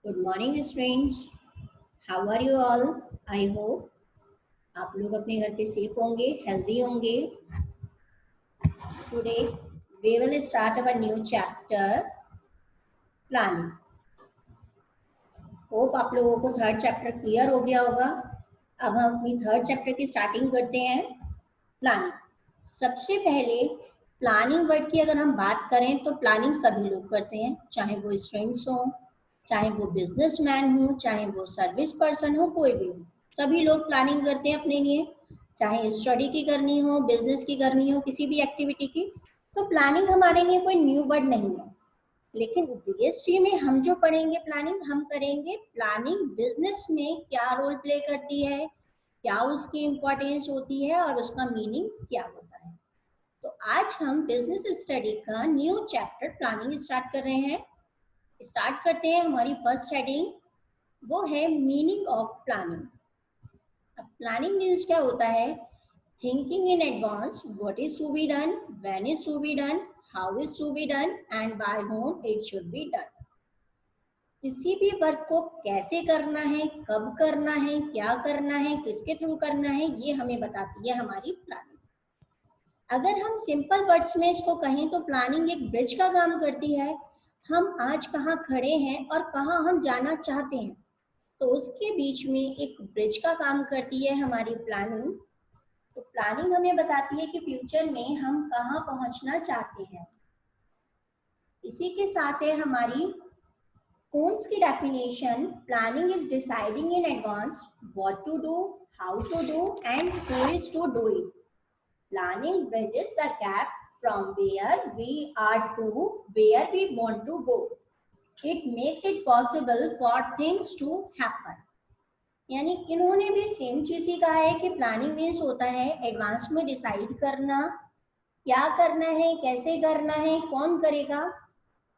Good morning students, how are you all? I hope आप लोग अपने घर पे सेफ होंगे, हेल्दी होंगे। Today we will start our new chapter planning. Hope आप लोगों को थर्ड चैप्टर क्लियर हो गया होगा। अब हम अपनी थर्ड चैप्टर की स्टार्टिंग करते हैं। प्लानिंग। सबसे पहले प्लानिंग वर्ड की अगर हम बात करें तो प्लानिंग सभी लोग करते हैं, चाहे वो स्टूडेंट्स हों, चाहे वो बिजनेसमैन हो, चाहे वो सर्विस पर्सन हो, कोई भी हो, सभी लोग प्लानिंग करते हैं अपने लिए। चाहे स्टडी की करनी हो, बिजनेस की करनी हो, किसी भी एक्टिविटी की, तो प्लानिंग हमारे लिए कोई न्यू वर्ड नहीं है। लेकिन बीएसटी में हम जो पढ़ेंगे प्लानिंग, हम करेंगे प्लानिंग बिजनेस में क्या रोल प्ले करती है, क्या उसकी इम्पोर्टेंस होती है और उसका मीनिंग क्या होता है। तो आज हम बिजनेस स्टडी का न्यू चैप्टर प्लानिंग स्टार्ट कर रहे हैं। स्टार्ट करते हैं। हमारी फर्स्ट हेडिंग वो है मीनिंग ऑफ प्लानिंग। अब प्लानिंग मीन्स क्या होता है? Thinking in advance what is to be done, when is to be done, how is to be done and by whom it should be done. किसी भी work को कैसे करना है, कब करना है, क्या करना है, किसके थ्रू करना है, ये हमें बताती है हमारी प्लानिंग। अगर हम सिंपल वर्ड्स में इसको कहें तो प्लानिंग एक ब्रिज का काम करती है। हम आज कहाँ खड़े हैं और कहाँ हम जाना चाहते हैं, तो उसके बीच में एक ब्रिज का काम करती है हमारी प्लानिंग। तो प्लानिंग हमें बताती है कि फ्यूचर में हम कहाँ पहुंचना चाहते हैं। इसी के साथ है हमारी कोन्स की definition. Planning is deciding in advance what to do, how to do and who is to do it. Planning bridges the gap from where we are to where we want to go. It makes it possible for things to happen. यानी इन्होंने भी same चीज ही कहा है कि planning means होता है advance में डिसाइड करना, क्या करना है, कैसे करना है, कौन करेगा।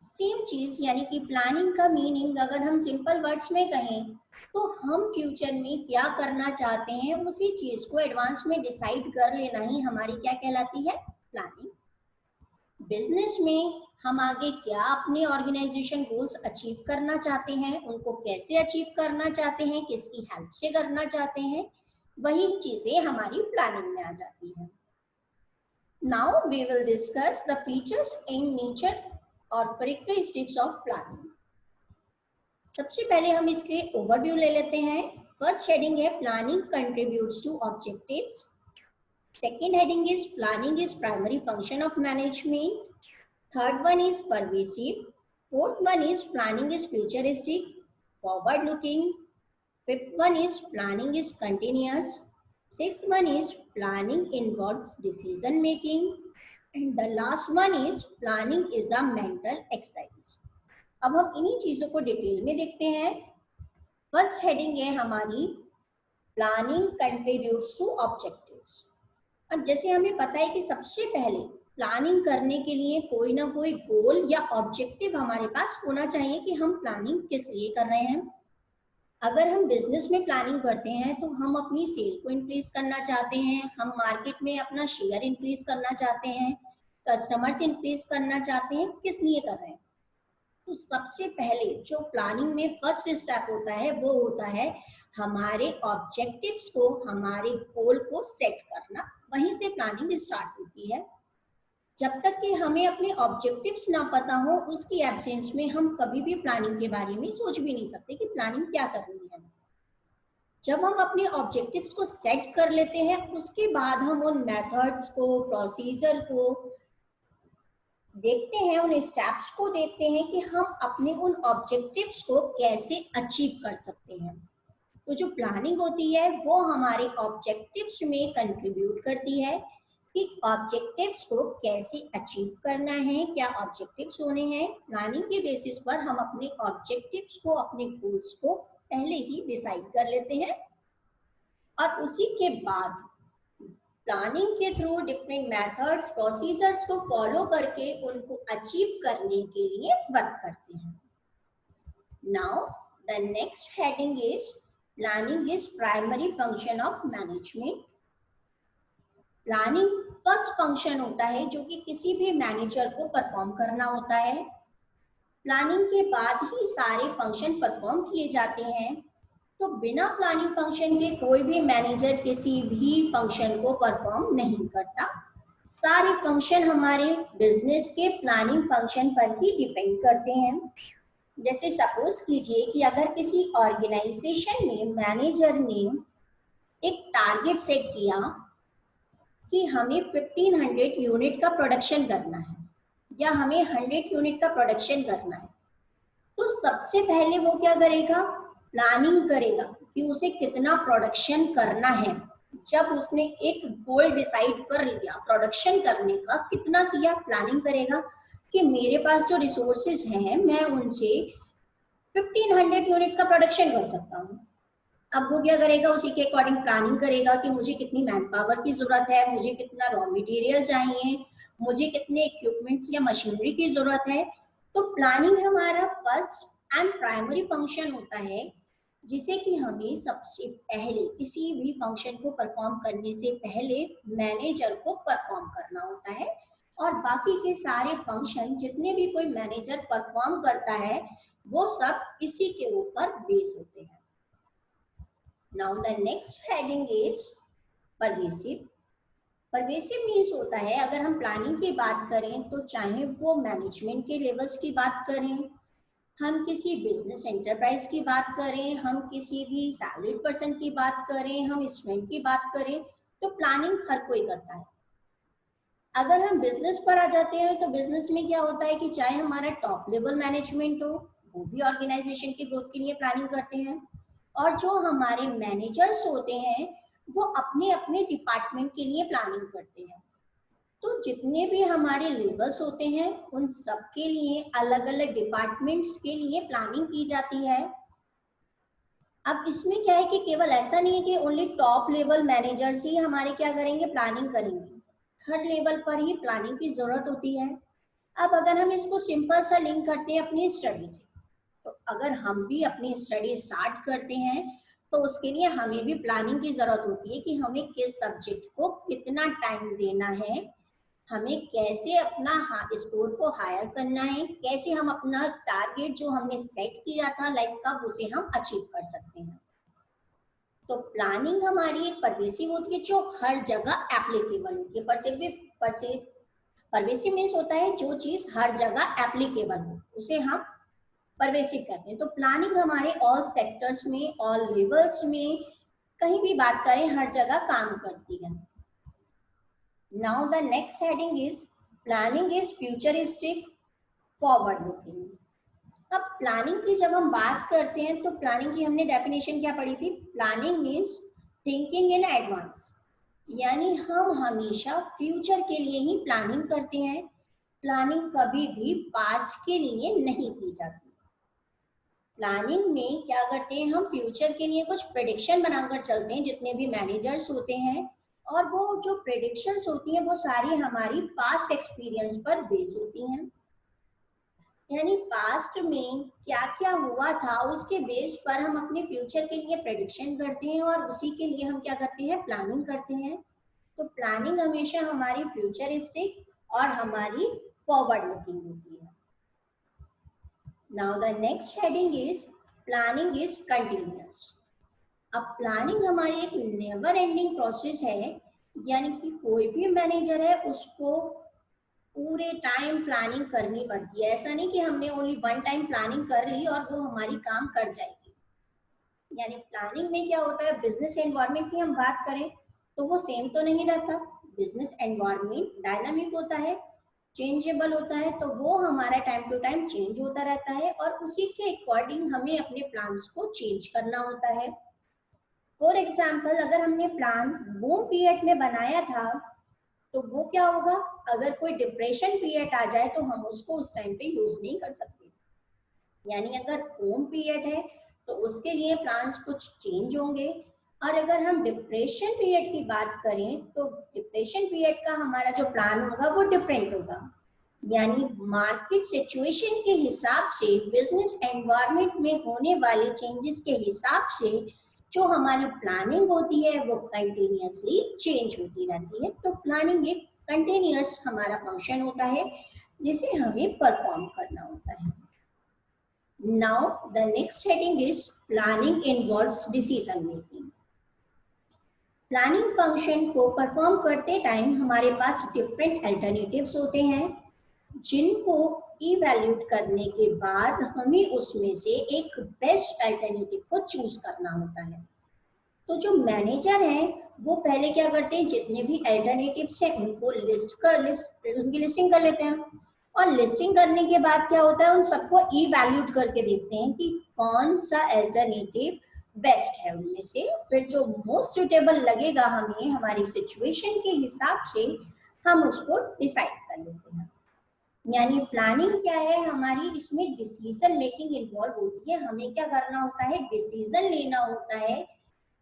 सेम चीज, यानी कि प्लानिंग का मीनिंग अगर हम सिंपल वर्ड्स में कहें तो हम फ्यूचर में क्या करना चाहते हैं उसी चीज को एडवांस में डिसाइड कर लेना ही हमारी क्या कहलाती है? प्लानिंग। बिजनेस में हम आगे क्या अपने ऑर्गेनाइजेशन गोल्स अचीव करना चाहते हैं, उनको कैसे अचीव करना चाहते हैं, किसकी हेल्प से करना चाहते हैं, वही चीजें हमारी प्लानिंग में आ जाती है। Now we will discuss the features in nature और कैरेक्टरिस्टिक्स ऑफ प्लानिंग। सबसे पहले हम इसके ओवरव्यू ले लेते हैं। फर्स्ट हेडिंग है planning contributes to objectives. Second heading is planning is primary function of management. Third one is pervasive. Fourth one is planning is futuristic, forward looking. Fifth one is planning is continuous. Sixth one is planning involves decision making and the last one is planning is a mental exercise. अब हम इन्हीं चीजों को detail में देखते हैं। First heading है हमारी प्लानिंग कंट्रीब्यूट्स टू ऑब्जेक्टिव्स। अब जैसे हमें पता है कि सबसे पहले प्लानिंग करने के लिए कोई ना कोई गोल या ऑब्जेक्टिव हमारे पास होना चाहिए कि हम प्लानिंग किस लिए कर रहे हैं। अगर हम बिजनेस में प्लानिंग करते हैं तो हम अपनी सेल को इंक्रीज करना चाहते हैं, हम मार्केट में अपना शेयर इंक्रीज करना चाहते हैं, कस्टमर्स इंक्रीज करना चाहते हैं, किस लिए कर रहे हैं। तो सबसे पहले जो प्लानिंग में फर्स्ट स्टेप होता है वो होता है हमारे ऑब्जेक्टिव्स को, हमारे गोल को सेट करना। वहीं से प्लानिंग स्टार्ट होती है। जब तक कि हमें अपने ऑब्जेक्टिव्स ना पता हो, उसकी एब्सेंस में हम कभी भी प्लानिंग के बारे में सोच भी नहीं सकते कि प्लानिंग क्या करनी है। जब हम अपने ऑब्जेक्टिव्स को सेट कर लेते हैं उसके बाद हम उन मेथड्स को, प्रोसीजर को देखते हैं, उन स्टेप्स को देखते हैं कि हम अपने उन ऑब्जेक्टिव्स को कैसे अचीव कर सकते हैं। तो जो प्लानिंग होती है वो हमारे ऑब्जेक्टिव्स में कंट्रीब्यूट करती है कि ऑब्जेक्टिव्स को कैसे अचीव करना है, क्या ऑब्जेक्टिव्स होने हैं। प्लानिंग के बेसिस पर हम अपने ऑब्जेक्टिव्स को, अपने गोल्स को पहले ही डिसाइड कर लेते हैं और उसी के बाद प्लानिंग के थ्रू डिफरेंट मेथड्स, प्रोसीजर्स को फॉलो करके उनको अचीव करने के लिए वर्क करते हैं। Now the next heading is planning is primary function of management. Planning first function होता है जो कि किसी भी मैनेजर को परफॉर्म करना होता है। प्लानिंग के बाद ही सारे फंक्शन परफॉर्म किए जाते हैं। तो बिना प्लानिंग फंक्शन के कोई भी मैनेजर किसी भी फंक्शन को परफॉर्म नहीं करता। सारे फंक्शन हमारे बिजनेस के प्लानिंग फंक्शन पर ही डिपेंड करते हैं। जैसे सपोज कीजिए कि अगर किसी ऑर्गेनाइजेशन में मैनेजर ने एक टारगेट सेट किया कि हमें 1500 यूनिट का प्रोडक्शन करना है या हमें 100 यूनिट का प्रोडक्शन करना है, तो सबसे पहले वो क्या करेगा, प्लानिंग करेगा कि उसे कितना प्रोडक्शन करना है। जब उसने एक गोल डिसाइड कर लिया प्रोडक्शन करने का, कितना किया, प्लानिंग करेगा कि मेरे पास जो रिसोर्सेज हैं मैं उनसे 1500 यूनिट का प्रोडक्शन कर सकता हूँ। अब वो क्या करेगा, उसी के अकॉर्डिंग प्लानिंग करेगा कि मुझे कितनी मैन पावर की जरूरत है, मुझे कितना रॉ मटेरियल चाहिए, मुझे कितने इक्विपमेंट्स या मशीनरी की जरूरत है। तो प्लानिंग हमारा फर्स्ट एंड प्राइमरी फंक्शन होता है, जिसे कि हमें सबसे पहले किसी भी फंक्शन को परफॉर्म करने से पहले मैनेजर को परफॉर्म करना होता है। और बाकी के सारे फंक्शन जितने भी कोई मैनेजर परफॉर्म करता है वो सब इसी के ऊपर बेस होते हैं। Now the next heading is pervasive. Pervasive means होता है, अगर हम प्लानिंग की बात करें तो चाहे वो मैनेजमेंट के लेवल्स की बात करें, हम किसी बिजनेस एंटरप्राइज की बात करें, हम किसी भी सैलरीड पर्सन की बात करें, हम स्टूडेंट की बात करें, तो प्लानिंग हर कोई करता है। अगर हम बिजनेस पर आ जाते हैं तो बिजनेस में क्या होता है कि चाहे हमारा टॉप लेवल मैनेजमेंट हो, वो भी ऑर्गेनाइजेशन की ग्रोथ के लिए प्लानिंग करते हैं। और जो हमारे मैनेजर्स होते हैं वो अपने अपने डिपार्टमेंट के लिए प्लानिंग करते हैं। तो जितने भी हमारे लेवल्स होते हैं उन सब के लिए अलग अलग डिपार्टमेंट्स के लिए प्लानिंग की जाती है। अब इसमें क्या है कि केवल ऐसा नहीं है कि ओनली टॉप लेवल मैनेजर्स ही हमारे क्या करेंगे, प्लानिंग करेंगे। हर लेवल पर ही प्लानिंग की जरूरत होती है। अब अगर हम इसको सिंपल सा लिंक करते हैं अपनी स्टडी से, तो अगर हम भी अपनी स्टडी स्टार्ट करते हैं तो उसके लिए हमें भी प्लानिंग की जरूरत होती है कि हमें किस सब्जेक्ट को कितना टाइम देना है, हमें कैसे अपना स्कोर को हायर करना है, कैसे हम अपना टारगेट जो हमने सेट किया था लाइफ का उसे हम अचीव कर सकते हैं। तो प्लानिंग हमारी एक परवेसिव होती है जो हर जगह एप्लीकेबल होती है। परवेसिव मीन्स होता है जो चीज हर जगह एप्लीकेबल हो उसे हम परवेसिव कहते हैं। तो प्लानिंग हमारे ऑल सेक्टर्स में, ऑल लेवल्स में, कहीं भी बात करें हर जगह काम करती है। Now the next heading is planning is futuristic forward looking. अब प्लानिंग की जब हम बात करते हैं तो प्लानिंग की हमने डेफिनेशन क्या पढ़ी थी, planning means thinking in advance, यानी हम हमेशा फ्यूचर के लिए ही प्लानिंग करते हैं। प्लानिंग कभी भी पास्ट के लिए नहीं की जाती। प्लानिंग में क्या करते हैं, हम फ्यूचर के लिए कुछ प्रेडिक्शन बनाकर चलते हैं जितने भी मैनेजर्स होते हैं, और वो जो प्रेडिक्शंस होती हैं वो सारी हमारी पास्ट एक्सपीरियंस पर बेस होती हैं। यानी पास्ट में क्या क्या हुआ था उसके बेस पर हम अपने फ्यूचर के लिए प्रेडिक्शन करते हैं और उसी के लिए हम क्या करते हैं, प्लानिंग करते हैं। तो प्लानिंग हमेशा हमारी फ्यूचरिस्टिक और हमारी फॉरवर्ड लुकिंग होती है। Now the next heading is planning is continuous. अब प्लानिंग हमारी एक नेवर एंडिंग प्रोसेस है, यानी कि कोई भी मैनेजर है उसको पूरे टाइम प्लानिंग करनी पड़ती है। ऐसा नहीं कि हमने ओनली वन टाइम प्लानिंग कर ली और वो हमारी काम कर जाएगी। यानी प्लानिंग में क्या होता है, बिजनेस एनवायरनमेंट की हम बात करें तो वो सेम तो नहीं रहता। बिजनेस एनवायरनमेंट डायनामिक होता है, चेंजेबल होता है, तो वो हमारा टाइम टू टाइम चेंज होता रहता है और उसी के अकॉर्डिंग हमें अपने प्लान्स को चेंज करना होता है। फॉर एग्जाम्पल अगर हमने प्लान बूम पीरियड में बनाया था तो वो क्या होगा, अगर कोई डिप्रेशन पीरियड आ जाए तो हम उसको उस टाइम पे यूज नहीं कर सकते। यानी अगर बूम पीरियड है तो उसके लिए प्लान्स कुछ चेंज होंगे, और अगर हम डिप्रेशन पीरियड की बात करें तो डिप्रेशन पीरियड का हमारा जो प्लान होगा वो डिफरेंट होगा। यानी मार्केट सिचुएशन के हिसाब से, बिजनेस एनवायरनमेंट में होने वाले चेंजेस के हिसाब से जो हमारी प्लानिंग होती है वो कंटिन्यूअसली चेंज होती रहती है। तो प्लानिंग एक कंटिन्यूअस हमारा फंक्शन होता है जिसे हमें परफॉर्म करना होता है। Now the next heading is planning involves decision making. Planning function को परफॉर्म करते टाइम हमारे पास डिफरेंट अल्टरनेटिव्स होते हैं जिनको इवैल्यूएट करने के बाद हमें उसमें से एक बेस्ट अल्टरनेटिव को चूज करना होता है। तो जो मैनेजर हैं वो पहले क्या करते हैं, जितने भी अल्टरनेटिव्स हैं उनको उनकी लिस्टिंग कर लेते हैं और लिस्टिंग करने के बाद क्या होता है, उन सबको इवैल्यूएट करके देखते हैं कि कौन सा अल्टरनेटिव बेस्ट है उनमें से। फिर जो मोस्ट सुटेबल लगेगा हमें हमारी सिचुएशन के हिसाब से हम उसको डिसाइड कर लेते हैं। यानी प्लानिंग क्या है हमारी, इसमें डिसीजन मेकिंग इन्वॉल्व होती है। हमें क्या करना होता है, डिसीजन लेना होता है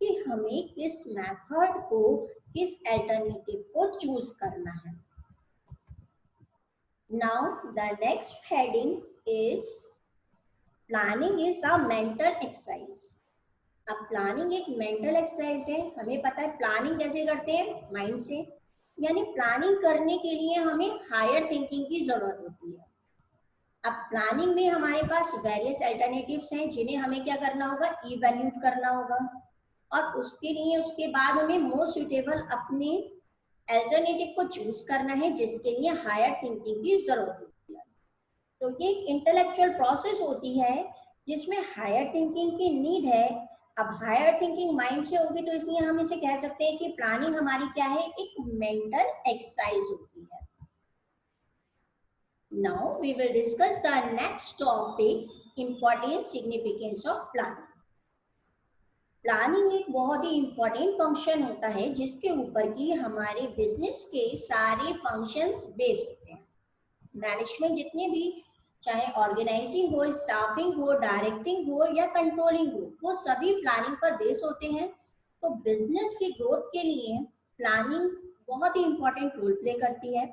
कि हमें किस मेथड को, किस अल्टरनेटिव को चूज करना है। Now the next heading is planning is a mental exercise. अब प्लानिंग एक मेंटल एक्सरसाइज है। हमें पता है प्लानिंग कैसे करते हैं, माइंड से। यानी प्लानिंग करने के लिए हमें हायर थिंकिंग की जरूरत होती है। अब प्लानिंग में हमारे पास वेरियस अल्टरनेटिव्स हैं जिन्हें हमें क्या करना होगा, इवैल्यूएट करना होगा और उसके लिए उसके बाद हमें मोस्ट सुटेबल अपने अल्टरनेटिव को चूज करना है जिसके लिए हायर थिंकिंग की जरूरत होती है। तो ये एक इंटेलेक्चुअल प्रोसेस होती है जिसमें हायर थिंकिंग की नीड है। अब हायर थिंकिंग माइंड से होगी तो इसलिए हम इसे कह सकते हैं कि प्लानिंग हमारी क्या है, एक मेंटल एक्सरसाइज होती है। Now we will discuss the next topic, importance significance of planning. Planning एक बहुत ही इंपॉर्टेंट फंक्शन होता है जिसके ऊपर की हमारे बिजनेस के सारे फंक्शंस बेस्ड होते हैं। मैनेजमेंट जितने भी, चाहे ऑर्गेनाइजिंग हो, स्टाफिंग हो, डायरेक्टिंग हो या कंट्रोलिंग हो, वो सभी प्लानिंग पर बेस होते हैं। तो बिजनेस की ग्रोथ के लिए प्लानिंग बहुत ही इंपॉर्टेंट रोल प्ले करती है।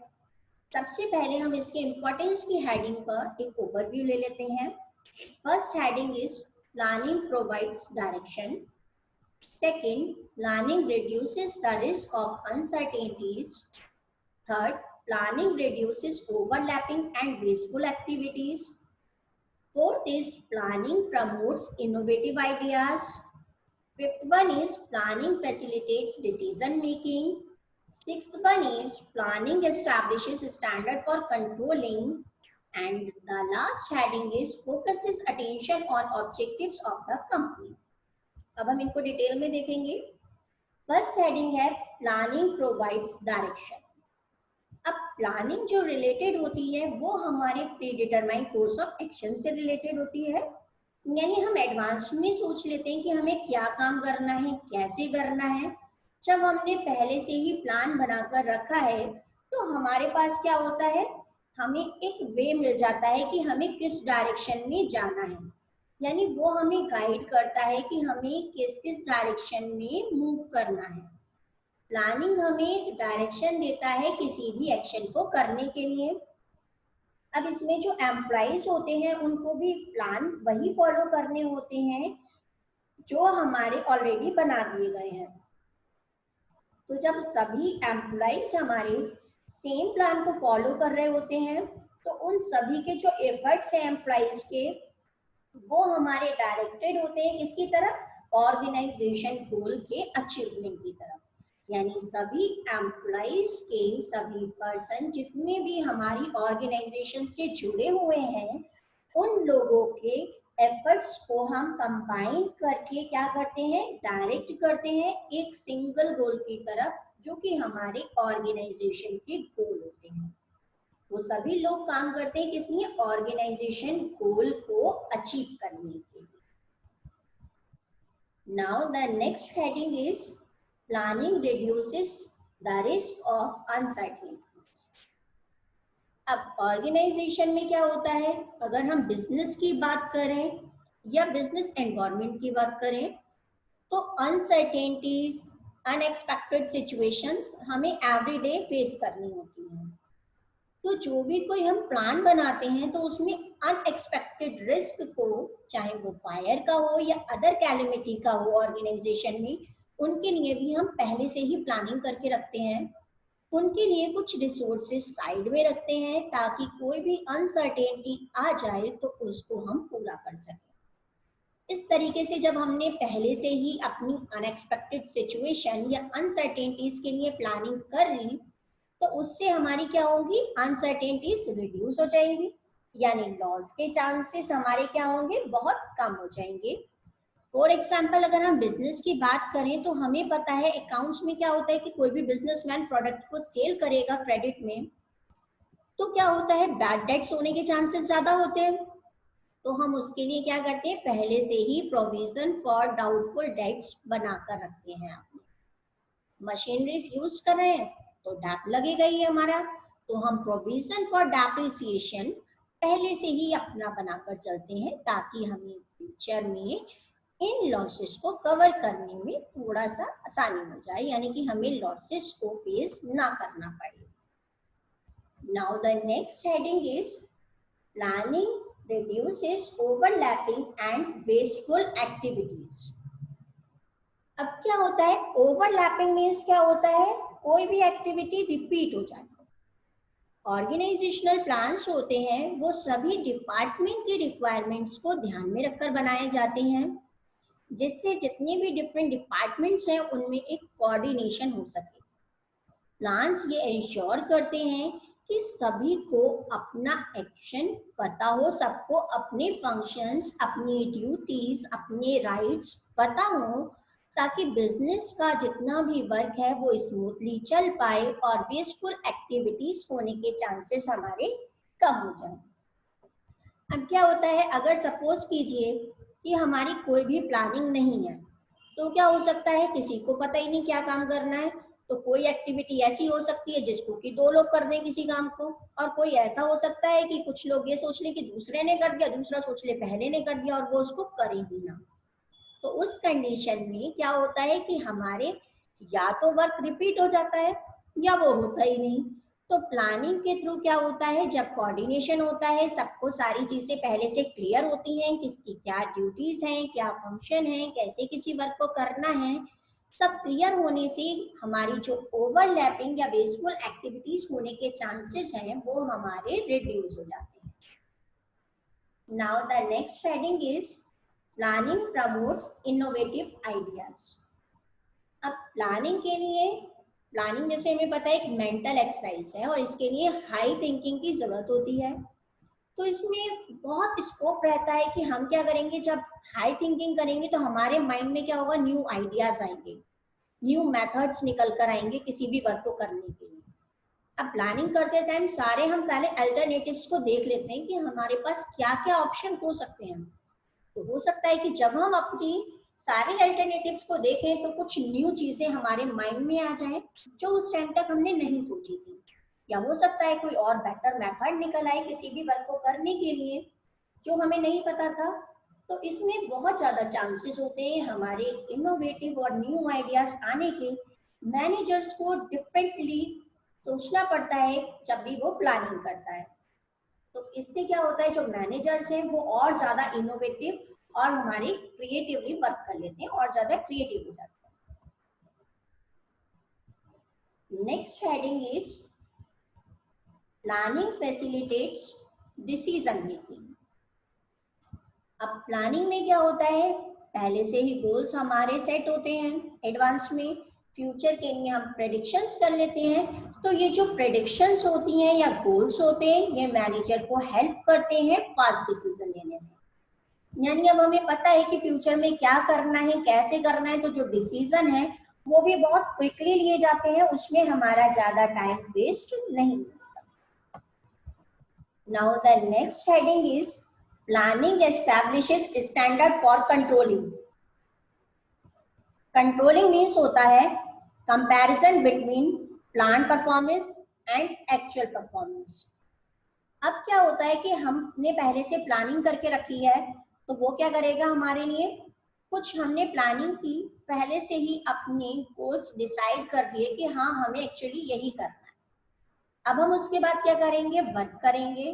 सबसे पहले हम इसके इंपॉर्टेंस की हेडिंग पर एक ओवरव्यू ले लेते हैं। First heading is planning provides direction. Second, planning reduces the risk of uncertainties. Third, planning reduces overlapping and wasteful activities. Fourth is planning promotes innovative ideas. Fifth one is planning facilitates decision making. Sixth one is planning establishes a standard for controlling. And the last heading is focuses attention on objectives of the company. अब हम इनको detail में देखेंगे। First heading है planning provides direction. अब planning जो related होती है वो हमारे pre determined course of action से रिलेटेड होती है। यानी हम एडवांस में सोच लेते हैं कि हमें क्या काम करना है, कैसे करना है। जब हमने पहले से ही प्लान बनाकर रखा है तो हमारे पास क्या होता है, हमें एक वे मिल जाता है कि हमें किस डायरेक्शन में जाना है। यानी वो हमें गाइड करता है कि हमें किस किस डायरेक्शन में मूव करना है। प्लानिंग हमें डायरेक्शन देता है किसी भी एक्शन को करने के लिए। अब इसमें जो एम्प्लॉइज होते हैं उनको भी प्लान वही फॉलो करने होते हैं जो हमारे ऑलरेडी बना दिए गए हैं। तो जब सभी एम्प्लॉइज हमारे सेम प्लान को फॉलो कर रहे होते हैं तो उन सभी के जो एफर्ट्स हैं एम्प्लॉइज के, वो हमारे डायरेक्टेड होते हैं किसकी तरफ, ऑर्गेनाइजेशन गोल के अचीवमेंट की तरफ। यानी सभी एम्प्लॉइज के, सभी पर्सन जितने भी हमारी ऑर्गेनाइजेशन से जुड़े हुए हैं, उन लोगों के एफर्ट्स को हम कंबाइन करके क्या करते हैं, डायरेक्ट करते हैं एक सिंगल गोल की तरफ, जो कि हमारे ऑर्गेनाइजेशन के गोल होते हैं। वो सभी लोग काम करते हैं किस लिए, ऑर्गेनाइजेशन गोल को अचीव करने के लिए। Now the next heading is planning reduces the risk of uncertainties. अब ऑर्गेनाइजेशन में क्या होता है, अगर हम बिजनेस की बात करें या बिजनेस एनवायरनमेंट की बात करें तो अनसर्टेनिटीज, अनएक्सपेक्टेड सिचुएशंस हमें एवरीडे फेस करनी होती हैं। तो जो भी कोई हम प्लान बनाते हैं तो उसमें अनएक्सपेक्टेड रिस्क को, चाहे वो फायर का हो या अदर कैलेमिटी का हो ऑर्गेनाइजेशन में, उनके लिए भी हम पहले से ही प्लानिंग करके रखते हैं। उनके लिए कुछ रिसोर्सेज साइड में रखते हैं ताकि कोई भी अनसर्टेनिटी आ जाए तो उसको हम पूरा कर सकें। इस तरीके से जब हमने पहले से ही अपनी अनएक्सपेक्टेड सिचुएशन या अनसर्टेनिटीज के लिए प्लानिंग कर ली तो उससे हमारी क्या होगी, अनसर्टेनिटीज रिड्यूस हो जाएंगी, यानी लॉस के चांसेस हमारे क्या होंगे, बहुत कम हो जाएंगे। फॉर एग्जाम्पल अगर हम बिजनेस की बात करें तो हमें पता है अकाउंट्स में क्या होता है कि कोई भी बिजनेसमैन प्रोडक्ट को सेल करेगा क्रेडिट में, तो क्या होता है, बैड डेट्स होने के चांसेस ज्यादा होते हैं। तो हम उसके लिए क्या करते हैं, पहले से ही प्रोविजन फॉर डाउटफुल डेट्स बनाकर रखते हैं। मशीनरीज यूज कर रहे हैं तो डैप लगेगा ही हमारा, तो हम प्रोविजन फॉर डेप्रिसिएशन पहले से ही अपना बनाकर चलते हैं ताकि हमें फ्यूचर में इन लॉसेस को कवर करने में थोड़ा सा आसानी हो जाए, यानी कि हमें लॉसेस को फेस ना करना पड़े। Now the next heading is planning reduces overlapping and wasteful activities। अब क्या होता है, ओवरलैपिंग मीन्स क्या होता है, कोई भी एक्टिविटी रिपीट हो जाना। ऑर्गेनाइजेशनल प्लान्स होते हैं वो सभी डिपार्टमेंट की रिक्वायरमेंट्स को ध्यान में रखकर बनाए जाते हैं, जिससे जितने भी डिफरेंट डिपार्टमेंट्स हैं उनमें एक कोऑर्डिनेशन हो सके। प्लान्स ये इंश्योर करते हैं कि सभी को अपना एक्शन पता हो, सबको अपने फंक्शंस, अपनी ड्यूटीज, अपने राइट्स पता हो, ताकि बिजनेस का जितना भी वर्क है वो स्मूथली चल पाए और वेस्टफुल एक्टिविटीज होने के चांसेस हमारे कम हो जाए। अब क्या होता है, अगर सपोज कीजिए कि हमारी कोई भी प्लानिंग नहीं है तो क्या हो सकता है, किसी को पता ही नहीं क्या काम करना है, तो कोई एक्टिविटी ऐसी हो सकती है जिसको कि 2 लोग कर दें किसी काम को, और कोई ऐसा हो सकता है कि कुछ लोग ये सोच ले कि दूसरे ने कर दिया, दूसरा सोच ले पहले ने कर दिया और वो उसको करे ही ना। तो उस कंडीशन में क्या होता है कि हमारे या तो वर्क रिपीट हो जाता है या वो होता ही नहीं। तो प्लानिंग के थ्रू क्या होता है, जब कोऑर्डिनेशन होता है, सबको सारी चीजें पहले से क्लियर होती हैं, किसकी क्या ड्यूटीज हैं, क्या फंक्शन है, कैसे किसी वर्क को करना है, सब क्लियर होने से हमारी जो ओवरलैपिंग या वेस्टफुल एक्टिविटीज होने के चांसेस हैं वो हमारे रिड्यूस हो जाते हैं। Now the next heading is planning promotes innovative ideas. अब प्लानिंग के लिए, प्लानिंग जैसे हमें पता है एक मेंटल एक्सरसाइज है और इसके लिए हाई थिंकिंग की जरूरत होती है। तो इसमें बहुत स्कोप रहता है कि हम क्या करेंगे, जब हाई थिंकिंग करेंगे तो हमारे माइंड में क्या होगा, न्यू आइडियाज आएंगे, न्यू मेथड्स निकल कर आएंगे किसी भी वर्क को करने के लिए। अब प्लानिंग करते टाइम सारे हम पहले अल्टरनेटिव्स को देख लेते हैं कि हमारे पास क्या क्या ऑप्शन हो सकते हैं। तो हो सकता है कि जब हम अपनी सारे अल्टरनेटिव्स को देखें तो कुछ न्यू चीजें हमारे माइंड में आ जाए जो उस टाइम तक हमने नहीं सोची थी, या हो सकता है कोई और बेटर मेथड निकल आए किसी भी वर्क को करने के लिए जो हमें नहीं पता था। तो इसमें बहुत ज्यादा चांसेस होते हैं हमारे इनोवेटिव और न्यू आइडियाज आने के। मैनेजर्स को डिफरेंटली सोचना पड़ता है जब भी वो प्लानिंग करता है। तो इससे क्या होता है, जो मैनेजर्स हैं वो और ज्यादा इनोवेटिव और हमारे क्रिएटिवली वर्क कर लेते हैं और ज्यादा क्रिएटिव हो जाते हैं। Next heading is planning facilitates decision making. अब प्लानिंग में क्या होता है, पहले से ही गोल्स हमारे सेट होते हैं एडवांस में, फ्यूचर के लिए हम प्रेडिक्शंस कर लेते हैं। तो ये जो प्रेडिक्शंस होती हैं या गोल्स होते हैं ये मैनेजर को हेल्प करते हैं फास्ट डिसीजन लेने में। यानी अब हमें पता है कि फ्यूचर में क्या करना है, कैसे करना है, तो जो डिसीजन है वो भी बहुत क्विकली लिए जाते हैं, उसमें हमारा ज्यादा टाइम वेस्ट नहीं होता। Now the next heading is planning establishes standard for controlling. Controlling means होता है comparison between plan performance and actual performance. अब क्या होता है कि हमने पहले से प्लानिंग करके रखी है तो वो क्या करेगा हमारे लिए, कुछ हमने प्लानिंग की, पहले से ही अपने गोल्स डिसाइड कर दिए कि हाँ हमें एक्चुअली यही करना है। अब हम उसके बाद क्या करेंगे, वर्क करेंगे।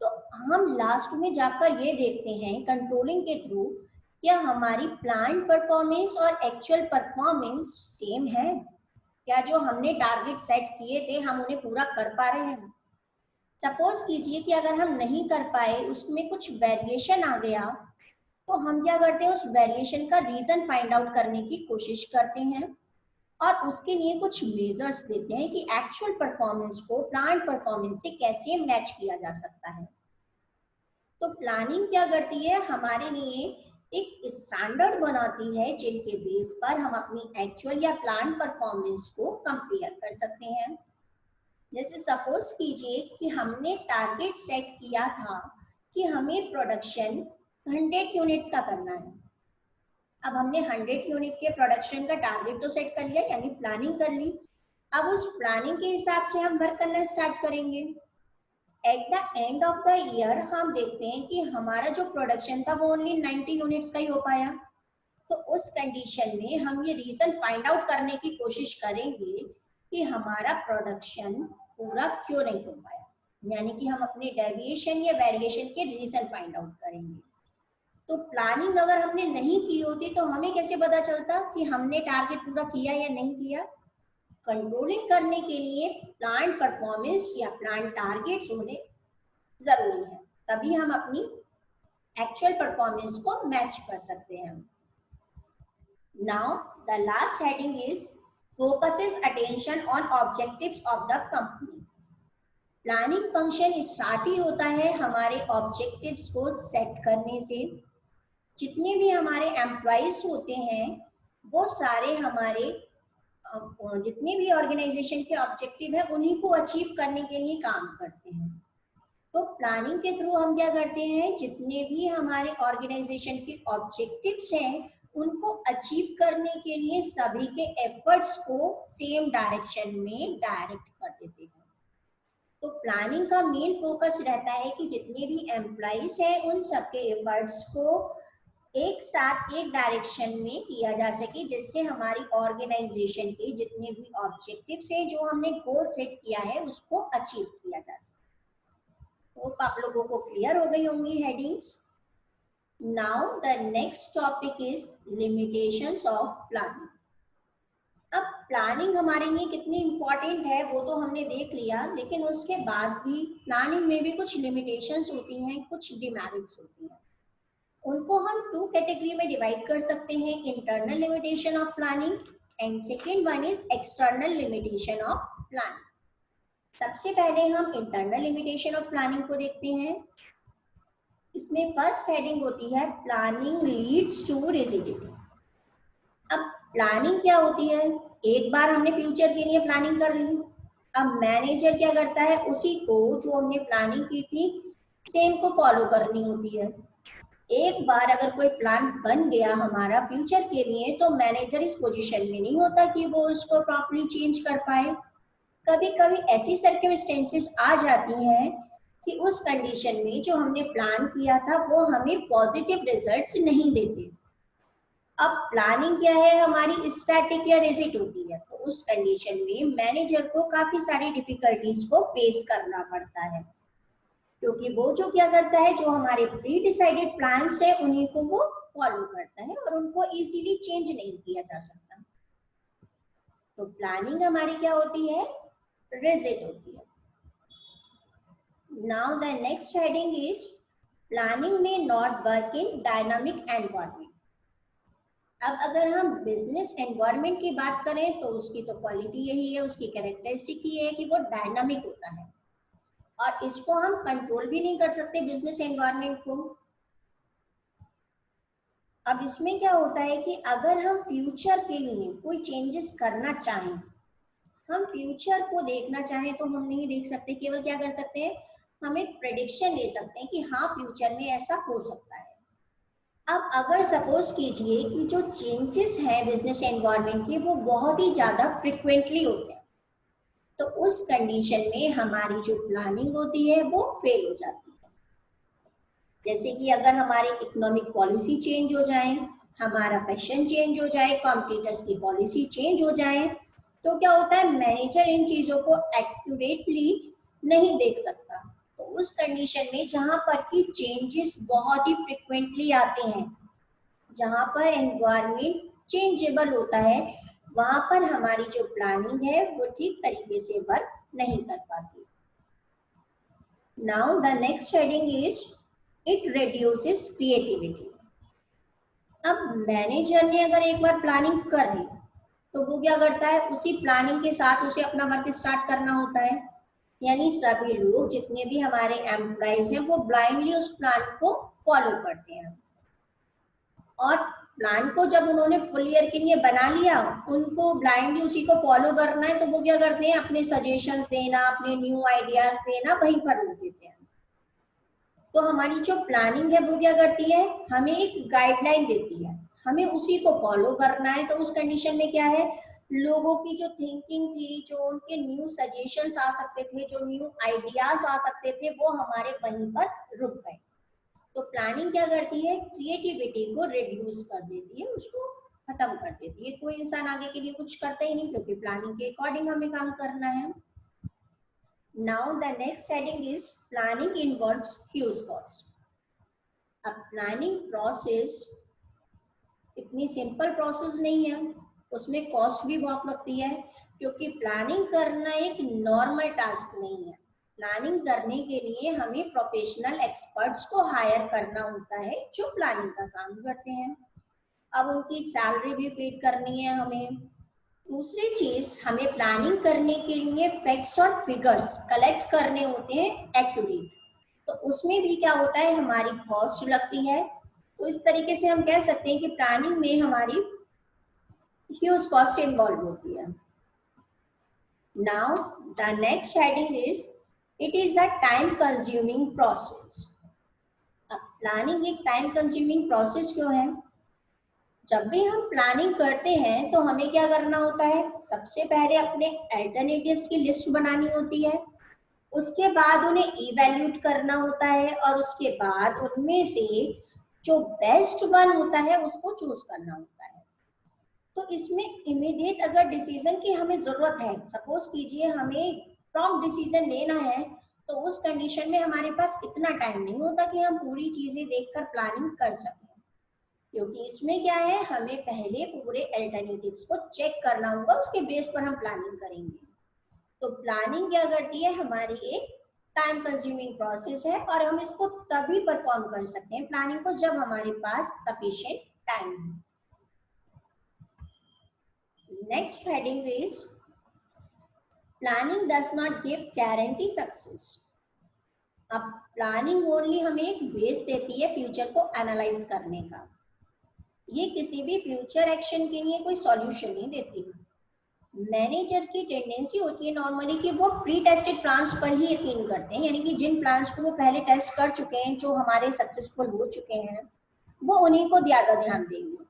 तो हम लास्ट में जाकर ये देखते हैं कंट्रोलिंग के थ्रू क्या हमारी प्लान परफॉर्मेंस और एक्चुअल परफॉर्मेंस सेम है। क्या जो हमने टारगेट सेट किए थे हम उन्हें पूरा कर पा रहे हैं? सपोज कीजिए कि अगर हम नहीं कर पाए, उसमें कुछ वेरिएशन आ गया, तो हम क्या करते हैं, उस वेरिएशन का रीजन फाइंड आउट करने की कोशिश करते हैं और उसके लिए कुछ मेजर्स देते हैं कि एक्चुअल परफॉर्मेंस को प्लान परफॉर्मेंस से कैसे मैच किया जा सकता है। तो प्लानिंग क्या करती है, हमारे लिए एक स्टैंडर्ड बनाती है जिनके बेस पर हम अपनी एक्चुअल या प्लान परफॉर्मेंस को कंपेयर कर सकते हैं। जैसे सपोज कीजिए कि हमने टारगेट सेट किया था कि हमें प्रोडक्शन 100 यूनिट्स का करना है। अब हमने 100 यूनिट के प्रोडक्शन का टारगेट तो सेट कर लिया, यानी प्लानिंग कर ली। अब उस प्लानिंग के हिसाब से हम वर्क करना स्टार्ट करेंगे। At the end of the year हम देखते हैं कि हमारा जो प्रोडक्शन था वो ओनली 90 यूनिट्स का ही हो पाया। तो उस कंडीशन में हम ये रीजन फाइंड आउट करने की कोशिश करेंगे कि हमारा प्रोडक्शन पूरा क्यों नहीं हो पाया, यानी कि हम अपने डेविएशन या वेरिएशन के रीजन फाइंड आउट करेंगे। तो प्लानिंग अगर हमने नहीं की होती तो हमें कैसे पता चलता कि हमने टारगेट पूरा किया या नहीं किया? कंट्रोलिंग करने के लिए प्लान परफॉर्मेंस या प्लान टारगेट्स होने जरूरी है, तभी हम अपनी एक्चुअल परफॉर्मेंस को मैच कर सकते हैं। Now the last heading is focuses attention on objectives of the company. Planning function start ही होता है हमारे ऑब्जेक्टिव्स को सेट करने से। जितने भी हमारे एम्प्लॉइज होते हैं वो सारे हमारे जितने भी ऑर्गेनाइजेशन के ऑब्जेक्टिव है उन्हीं को अचीव करने के लिए काम करते हैं। तो प्लानिंग के थ्रू हम क्या करते हैं, जितने भी हमारे ऑर्गेनाइजेशन के ऑब्जेक्टिव्स हैं उनको अचीव करने के लिए सभी के एफर्ट्स को सेम डायरेक्शन में डायरेक्ट कर देते हैं। तो प्लानिंग का मेन फोकस रहता है कि जितने भी एम्प्लॉइज हैं उन सबके एफर्ट्स को एक साथ एक डायरेक्शन में किया जा सके, जिससे हमारी ऑर्गेनाइजेशन के जितने भी ऑब्जेक्टिव्स हैं जो हमने गोल सेट किया है उसको अचीव किया जा सके। होप आप लोगों को क्लियर हो गई होंगी headings. Now the next topic is limitations of planning. अब प्लानिंग हमारे लिए कितनी इंपॉर्टेंट है वो तो हमने देख लिया, लेकिन उसके बाद भी प्लानिंग में भी कुछ लिमिटेशंस होती हैं, कुछ डिमेरिट्स होती हैं। उनको हम 2 कैटेगरी में डिवाइड कर सकते हैं, internal limitation of planning and second one is external limitation of planning. सबसे पहले हम इंटरनल लिमिटेशन ऑफ प्लानिंग को देखते हैं। इसमें फर्स्ट हेडिंग होती है प्लानिंग लीड्स टू रिजिडिटी। अब प्लानिंग क्या होती है, एक बार हमने फ्यूचर के लिए प्लानिंग कर ली, अब मैनेजर क्या करता है, उसी को जो हमने प्लानिंग की थी सेम को फॉलो करनी होती है। एक बार अगर कोई प्लान बन गया हमारा फ्यूचर के लिए तो मैनेजर इस पोजीशन में नहीं होता कि वो उसको प्रॉपर्ली चेंज कर पाए। कभी कभी ऐसी सर्कमस्टेंसेस आ जाती हैं कि उस कंडीशन में जो हमने प्लान किया था वो हमें पॉजिटिव रिजल्ट्स नहीं देते। अब प्लानिंग क्या है हमारी, स्टैटिक या रिजिड होती है, तो उस कंडीशन में मैनेजर को काफी सारी डिफिकल्टीज को फेस करना पड़ता है, क्योंकि वो जो क्या करता है, जो हमारे प्री डिसाइडेड प्लान्स है उन्हीं को वो फॉलो करता है और उनको इजीली चेंज नहीं किया जा सकता। तो प्लानिंग हमारी क्या होती है, रिजिड होती है। Now the next heading is planning may not work in dynamic environment. अब अगर हम बिजनेस एनवायरनमेंट की बात करें तो उसकी तो क्वालिटी यही है, उसकी कैरेक्टरिस्टिक ही है कि वो डायनामिक होता है और इसको हम कंट्रोल भी नहीं कर सकते बिजनेस एनवायरनमेंट को। अब इसमें क्या होता है कि अगर हम फ्यूचर के लिए कोई चेंजेस करना चाहें, हम फ्यूचर को देखना चाहें तो हम नहीं देख सकते, केवल क्या कर सकते हैं, हम एक प्रेडिक्शन ले सकते हैं कि हाँ फ्यूचर में ऐसा हो सकता है। अब अगर सपोज कीजिए कि जो चेंजेस हैं बिजनेस एनवायरनमेंट के वो बहुत ही ज़्यादा फ्रिक्वेंटली होते हैं, तो उस कंडीशन में हमारी जो प्लानिंग होती है वो फेल हो जाती है। जैसे कि अगर हमारी इकोनॉमिक पॉलिसी चेंज हो जाए, हमारा फैशन चेंज हो जाए, कॉम्पिटिटर्स की पॉलिसी चेंज हो जाए, तो क्या होता है, मैनेजर इन चीज़ों को एक्यूरेटली नहीं देख सकता। तो उस कंडीशन में जहाँ पर कि चेंजेस बहुत ही फ्रिक्वेंटली आते हैं, जहाँ पर एनवायरनमेंट चेंजेबल होता है, वहां पर हमारी जो प्लानिंग है वो ठीक तरीके से वर्क नहीं कर पाती। Now the next heading is it reduces creativity. अब मैनेजर ने अगर एक बार प्लानिंग कर ली तो वो क्या करता है, उसी प्लानिंग के साथ उसे अपना वर्क स्टार्ट करना होता है। यानी सभी लोग जितने भी हमारे एम्प्लॉइज हैं वो ब्लाइंडली उस प्लान को फॉलो करते हैं, और प्लान को जब उन्होंने फुल ईयर के लिए बना लिया, उनको ब्लाइंडली उसी को फॉलो करना है, तो वो क्या करते हैं, अपने सजेशंस देना, अपने न्यू आइडियाज देना वहीं पर रोक देते हैं। तो हमारी जो प्लानिंग है वो क्या करती है, हमें एक गाइडलाइन देती है, हमें उसी को फॉलो करना है। तो उस कंडीशन में क्या है, लोगों की जो थिंकिंग थी, जो उनके न्यू सजेशंस आ सकते थे, जो न्यू आइडियाज आ सकते थे, वो हमारे वहीं पर रुक गए। तो प्लानिंग क्या करती है, क्रिएटिविटी को रिड्यूस कर देती है, उसको खत्म कर देती है। कोई इंसान आगे के लिए कुछ करता ही नहीं, क्योंकि प्लानिंग के अकॉर्डिंग हमें काम करना है। Now the next heading is planning involves huge cost. अब प्लानिंग प्रोसेस इतनी सिंपल प्रोसेस नहीं है, उसमें कॉस्ट भी बहुत लगती है, क्योंकि प्लानिंग करना एक नॉर्मल टास्क नहीं है। प्लानिंग करने के लिए हमें प्रोफेशनल एक्सपर्ट्स को हायर करना होता है जो प्लानिंग का काम करते हैं। अब उनकी सैलरी भी पेड करनी है हमें। दूसरी चीज, हमें प्लानिंग करने के लिए फैक्ट्स और फिगर्स कलेक्ट करने होते हैं एक्यूरेट। तो उसमें भी क्या होता है, हमारी कॉस्ट लगती है। तो इस तरीके से हम कह सकते हैं कि प्लानिंग में हमारी ह्यूज कॉस्ट इन्वॉल्व होती है। Now the next heading is it is a time consuming process. अब प्लानिंग एक टाइम कंज्यूमिंग प्रोसेस क्यों है? जब भी हम प्लानिंग करते हैं तो हमें क्या करना होता है, सबसे पहले अपने अल्टरनेटिव्स की लिस्ट बनानी होती है, उसके बाद उन्हें इवैल्यूएट करना होता है, और उसके बाद उनमें से जो बेस्ट वन होता है उसको चूज करना होता है। तो इसमें इमीडिएट अगर डिसीजन की हमें जरूरत है, सपोज कीजिए हमें प्रॉम्प्ट डिसीजन लेना है, तो उस कंडीशन में हमारे पास इतना टाइम नहीं होता कि हम पूरी चीजें देखकर प्लानिंग कर सकें, क्योंकि इसमें क्या है, हमें पहले पूरे अल्टरनेटिव्स को चेक करना होगा, उसके बेस पर हम प्लानिंग करेंगे। तो प्लानिंग क्या करती है, हमारी एक टाइम कंज्यूमिंग प्रोसेस है, और हम इसको तभी परफॉर्म कर सकते हैं प्लानिंग को जब हमारे पास सफिशिएंट टाइम है। Next heading is planning does not give guarantee success. अब प्लानिंग ओनली हमें एक बेस देती है फ्यूचर को एनालाइज करने का, ये किसी भी फ्यूचर एक्शन के लिए कोई सॉल्यूशन नहीं देती। मैनेजर की टेंडेंसी होती है नॉर्मली कि वो प्री टेस्टेड प्लान्स पर ही यकीन करते हैं, यानी कि जिन प्लान्स को वो पहले टेस्ट कर चुके हैं, जो हमारे सक्सेसफुल हो चुके हैं, वो उन्हीं को ज्यादा ध्यान देंगे।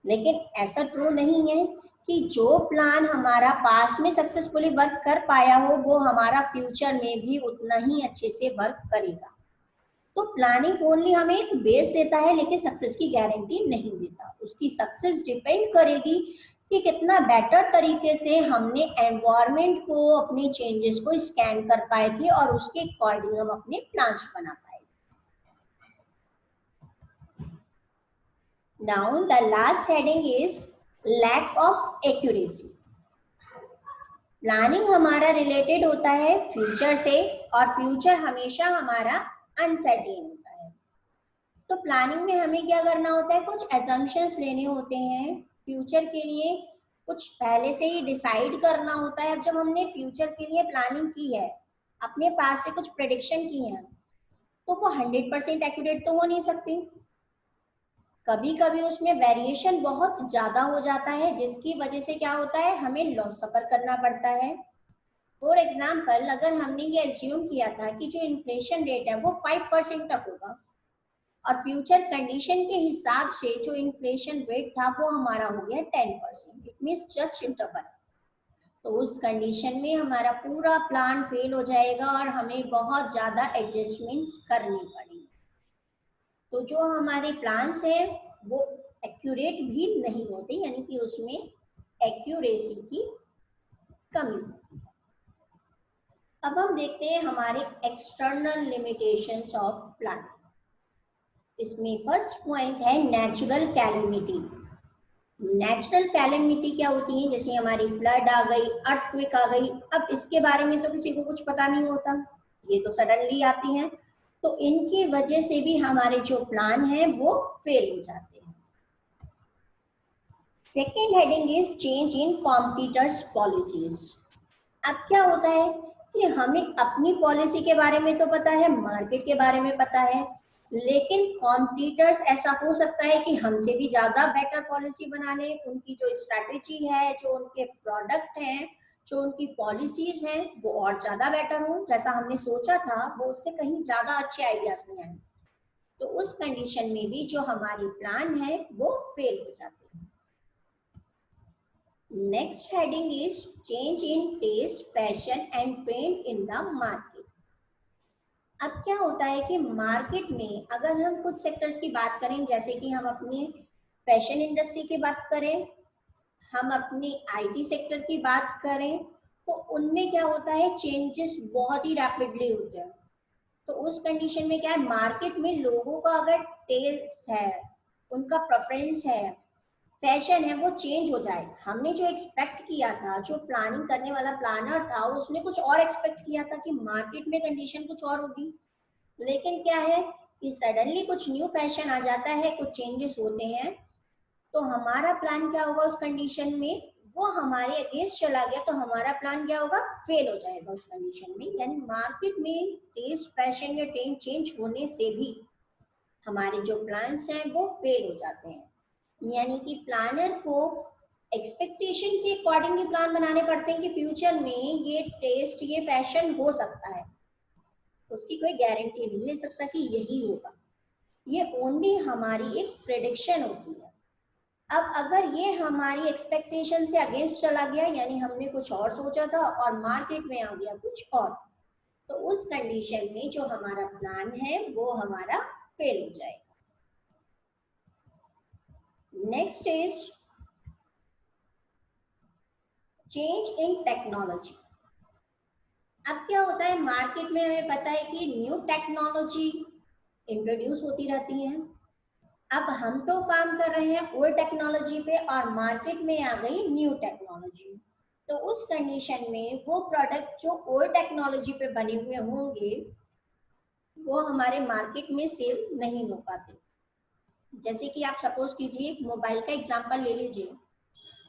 लेकिन ऐसा ट्रू नहीं है कि जो प्लान हमारा पास में सक्सेसफुली वर्क कर पाया हो वो हमारा फ्यूचर में भी उतना ही अच्छे से वर्क करेगा। तो प्लानिंग ओनली हमें एक बेस देता है, लेकिन सक्सेस की गारंटी नहीं देता। उसकी सक्सेस डिपेंड करेगी कि कितना बेटर तरीके से हमने एनवायरनमेंट को, अपने चेंजेस को स्कैन कर पाए थे, और उसके अकॉर्डिंग हम अपने प्लान्स बना पाए। Now the last heading is lack of accuracy. Planning हमारा रिलेटेड होता है फ्यूचर से, और फ्यूचर हमेशा हमारा अनसर्टेन होता है। तो प्लानिंग में हमें क्या करना होता है, कुछ असम्पशंस लेने होते हैं फ्यूचर के लिए, कुछ पहले से ही डिसाइड करना होता है। अब जब हमने फ्यूचर के लिए प्लानिंग की है, अपने पास से कुछ प्रेडिक्शन की है, तो वो 100% एक्यूरेट तो हो नहीं सकती। कभी कभी उसमें वेरिएशन बहुत ज्यादा हो जाता है, जिसकी वजह से क्या होता है, हमें लॉस सफर करना पड़ता है। फॉर एग्जाम्पल, अगर हमने ये एज्यूम किया था कि जो इन्फ्लेशन रेट है वो 5% तक होगा, और फ्यूचर कंडीशन के हिसाब से जो इन्फ्लेशन रेट था वो हमारा हो गया 10%, इट मींस जस्ट इंटरवल। तो उस कंडीशन में हमारा पूरा प्लान फेल हो जाएगा और हमें बहुत ज्यादा एडजस्टमेंट्स करनी पड़ेगी। तो जो हमारे प्लान्स हैं वो एक्यूरेट भी नहीं होते, यानी कि उसमें एक्यूरेसी की कमी होती है। अब हम देखते हैं हमारे एक्सटर्नल लिमिटेशंस ऑफ प्लानिंग। इसमें फर्स्ट पॉइंट है नेचुरल कैलेमिटी। नेचुरल कैलेमिटी क्या होती है, जैसे हमारी फ्लड आ गई, अर्थक्वेक आ गई, अब इसके बारे में तो किसी को कुछ पता नहीं होता, ये तो सडनली आती हैं, तो इनकी वजह से भी हमारे जो प्लान है वो फेल हो जाते हैं। Second heading is change in competitors policies. अब क्या होता है कि हमें अपनी पॉलिसी के बारे में तो पता है, मार्केट के बारे में पता है, लेकिन कॉम्पिटिटर्स ऐसा हो सकता है कि हमसे भी ज्यादा बेटर पॉलिसी बना ले, उनकी जो स्ट्रैटेजी है, जो उनके प्रोडक्ट हैं, जो उनकी पॉलिसीज हैं वो और ज्यादा बेटर हो, जैसा हमने सोचा था वो उससे कहीं ज्यादा अच्छे आइडियाज नहीं आए, तो उस कंडीशन में भी जो हमारी प्लान है वो फेल हो जाती है। Next heading is change in taste, fashion and trend in the market. अब क्या होता है कि मार्केट में अगर हम कुछ सेक्टर्स की बात करें, जैसे कि हम अपने फैशन इंडस्ट्री की बात करें, हम अपनी आईटी सेक्टर की बात करें, तो उनमें क्या होता है, चेंजेस बहुत ही रैपिडली होते हैं। तो उस कंडीशन में क्या है, मार्केट में लोगों का अगर टेस्ट है, उनका प्रेफरेंस है, फैशन है, वो चेंज हो जाए। हमने जो एक्सपेक्ट किया था, जो प्लानिंग करने वाला प्लानर था, उसने कुछ और एक्सपेक्ट किया था कि मार्केट में कंडीशन कुछ और होगी, लेकिन क्या है कि सडनली कुछ न्यू फैशन आ जाता है, कुछ चेंजेस होते हैं, तो हमारा प्लान क्या होगा उस कंडीशन में, वो हमारे अगेंस्ट चला गया, तो हमारा प्लान क्या होगा, फेल हो जाएगा उस कंडीशन में। यानी मार्केट में टेस्ट, फैशन या ट्रेंड चेंज होने से भी हमारे जो प्लान्स हैं वो फेल हो जाते हैं। यानी कि प्लानर को एक्सपेक्टेशन के अकॉर्डिंग ही प्लान बनाने पड़ते हैं कि फ्यूचर में ये टेस्ट, ये फैशन हो सकता है, उसकी कोई गारंटी नहीं ले सकता कि यही होगा, ये ओनली हमारी एक प्रेडिक्शन होती है। अब अगर ये हमारी एक्सपेक्टेशन से अगेंस्ट चला गया, यानी हमने कुछ और सोचा था और मार्केट में आ गया कुछ और, तो उस कंडीशन में जो हमारा प्लान है वो हमारा फेल हो जाएगा। Next is change in technology. अब क्या होता है, मार्केट में हमें पता है कि न्यू टेक्नोलॉजी इंट्रोड्यूस होती रहती है। अब हम तो काम कर रहे हैं ओल्ड टेक्नोलॉजी पे और मार्केट में आ गई न्यू टेक्नोलॉजी, तो उस कंडीशन में वो प्रोडक्ट जो ओल्ड टेक्नोलॉजी पे बने हुए होंगे वो हमारे मार्केट में सेल नहीं हो पाते। जैसे कि आप सपोज कीजिए, एक मोबाइल का एग्जांपल ले लीजिए।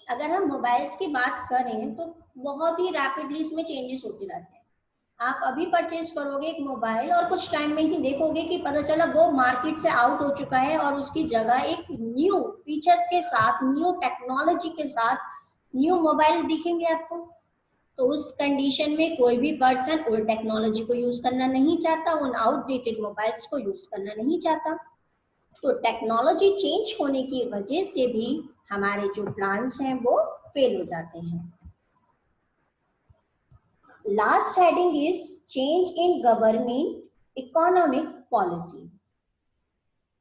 अगर हम मोबाइल्स की बात करें तो बहुत ही रैपिडली इसमें चेंजेस होते रहते हैं। आप अभी परचेज करोगे एक मोबाइल और कुछ टाइम में ही देखोगे कि पता चला वो मार्केट से आउट हो चुका है और उसकी जगह एक न्यू फीचर्स के साथ, न्यू टेक्नोलॉजी के साथ न्यू मोबाइल दिखेंगे आपको। तो उस कंडीशन में कोई भी पर्सन ओल्ड टेक्नोलॉजी को यूज करना नहीं चाहता, उन आउटडेटेड मोबाइल्स को यूज करना नहीं चाहता। तो टेक्नोलॉजी चेंज होने की वजह से भी हमारे जो प्लान्स हैं वो फेल हो जाते हैं। Last heading is change in government economic policy.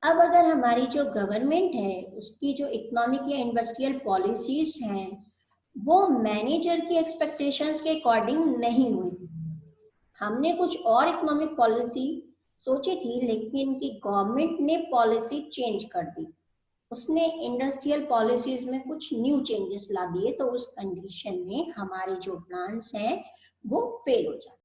अब अगर हमारी जो गवर्नमेंट है उसकी जो इकोनॉमिक या इंडस्ट्रियल पॉलिसीज हैं वो मैनेजर की एक्सपेक्टेशंस के अकॉर्डिंग नहीं हुई, हमने कुछ और इकोनॉमिक पॉलिसी सोची थी लेकिन की गवर्नमेंट ने पॉलिसी चेंज कर दी, उसने इंडस्ट्रियल पॉलिसीज में कुछ न्यू चेंजेस ला दिए, तो उस कंडीशन में हमारे जो प्लान्स हैं वो फेल हो जाते हैं।